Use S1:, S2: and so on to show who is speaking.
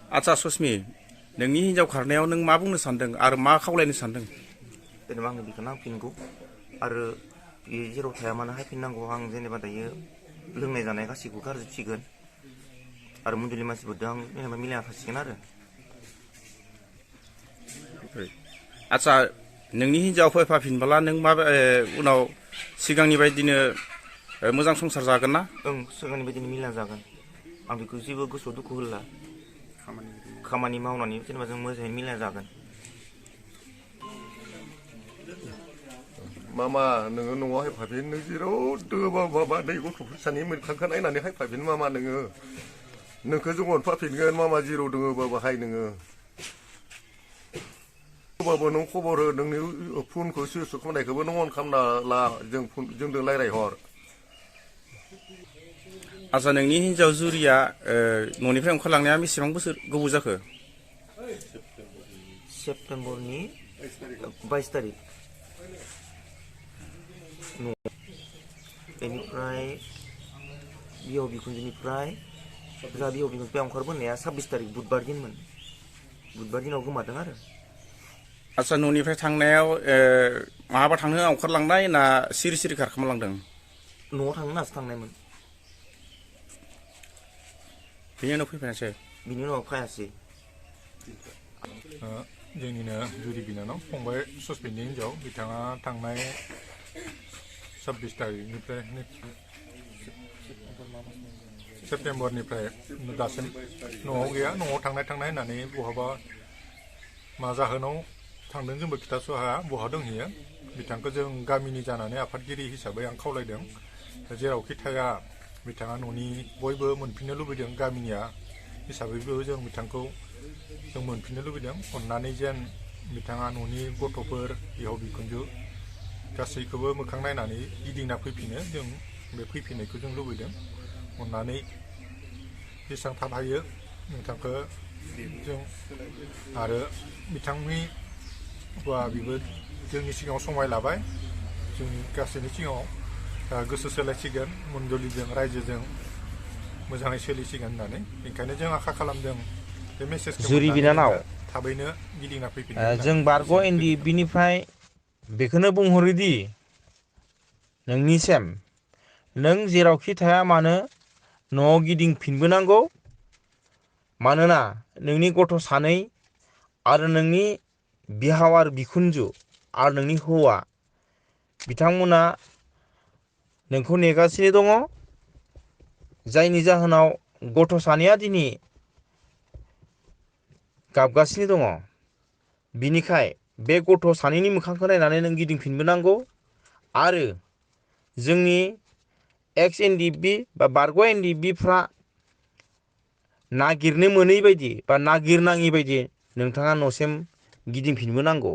S1: आच्छा ससमि नोंनि हिन्जाव खारनायाव नों मा बुंनो सानदों आरो मा खावलायनो सानदों?
S2: जेनेबा आंनो बेखौ नांफिनगौ आरो बे जेराव थाया मानो हायफिननांगौ। आं जेनेबा दायो लोंनाय जानाय गासैखौबो गारजोबसिगोन आरो मन्दिरनि मानसिफोरजों आं जेनेबा मिलायना थासिगोन आरो।
S1: आच्छा नोंनि हिन्जाव फैफाफिनबोला नों मा उनाव सिगांनि बायदिनो मोजां संसार जागोन ना?
S2: ओं सिगांनि बायदिनो मिलायना जागोन। आं बेखौ जेबो गोसोआव दुखु होला। खामानि मावनानै जेनेबा जों मोजाङै मिलायना जागोन।
S3: मामा नोङो न'आव हायफाफिन। नों जेराव दोङोबा मामा नै गथ'फोर सानै मोखांखौ नायनानै हायफाफिन मामा नोङो। नोंखौ जों अनफाफिनगोन मामा जेराव दोङोबा बाहाय नोङो। होबाबो नों खबर हो। नोंनि फनखौ सुइस अफ खालामनायखौबो नों अन खालामना ला। जोंजों रायज्लायहर।
S1: आच्छा नोंनि हिन्जाव जुरिया न'निफ्राय ओंखारलांनाया बेसेबां बोसोर गोबाव जाखो?
S2: सेप्तेम्बरनि 22 तारिख। बेनिफ्राय बिहाव बिखुनजोनिफ्राय जा बिहाव बिखुनजोनिफ्राय ओंखारबोनाया 26 तारिख बुधबार दिनमोन। बुधबार दिनाव गोमादों आरो।
S1: आच्छा न'निफ्राय थांनायाव माहाबा थांनो ओंखारलांनाय ना सिरि सिरि खारखोमालांदों?
S2: न'आव थांनो होननासो थांनायमोन।
S1: बिनि उनाव फैफिनासै?
S2: बिनि उनाव फायासै।
S4: जोंनिनो जुरि बिनानाव फंबाय ससपेननि हिन्जाव बिथाङा थांनाय 26 तारिखनिफ्राय सेप्तेम्बरनिफ्राय दासिम न'आव गैया। न'आव थांनाय होननानै बहाबा मा जाहोनाव थांदों जोंबो खिथास' हाया बहा दंहैयो। बिथांखौ जों गामिनि जानानै आफादगिरि हिसाबै आं खावलायदों जेरावखि थाया बिथाङा न'नि बयबो मोनफिननो लुबैदों। गामिनिया हिसाबैबो जों बिथांखौ जों मोनफिननो लुबैदों। अननानै जेन बिथाङा न'नि गथ'फोर बिहाव बिखुनजो गासैखौबो मोखां नायनानै गिदिंना फैफिनो। जों बे फैफिननायखौ जों लुबैदों। अननानै जेसेबां थाब हायो नोंथांखौ जों आरो बिथांनि हौवा बेबो जोंनि सिगाङाव समाय लाबाय। जोंनि गासैनि सिगाङाव गोसो सोलायसिगोन मण्डलिजों रायजोजों मोजाङै सोलिसिगोन होननानै। बेनिखायनो जों आखा खालामदों बे मेसेजखौ
S5: जुरि
S4: मोननानै
S5: बिनानाव
S4: नोङो थाबैनो गिदिंना फैफिनगोन होननानै
S5: जों बारग'
S4: एसेनो गोजोननाय थाबाय।
S5: NDFB-निफ्राय बेखौनो बुंहरोदि नोंनिसिम नों जेरावखि थाया मानो न'आव गिदिंफिनबोनांगौ। मानोना नोंनि गथ' सानै आरो नोंनि बिहाव आरो बिखुनजो आरो नोंनि हौवा बिथांमोना नोंखौ नेगासिनो दङ। जायनि जाहोनाव गथ' सानैया दिनै गाबगासिनो दङ। बिनिखाय बे गथ' सानैनि मोखांखौ नायनानै नों गिदिंफिनबोनांगौ आरो जोंनि एक्स NDFB बा बारग' NDFB-फ्रा नागिरनो मोनै बायदि बा नागिरनाङि बायदि नोंथाङा न'सिम गिदिंफिनबोनांगौ।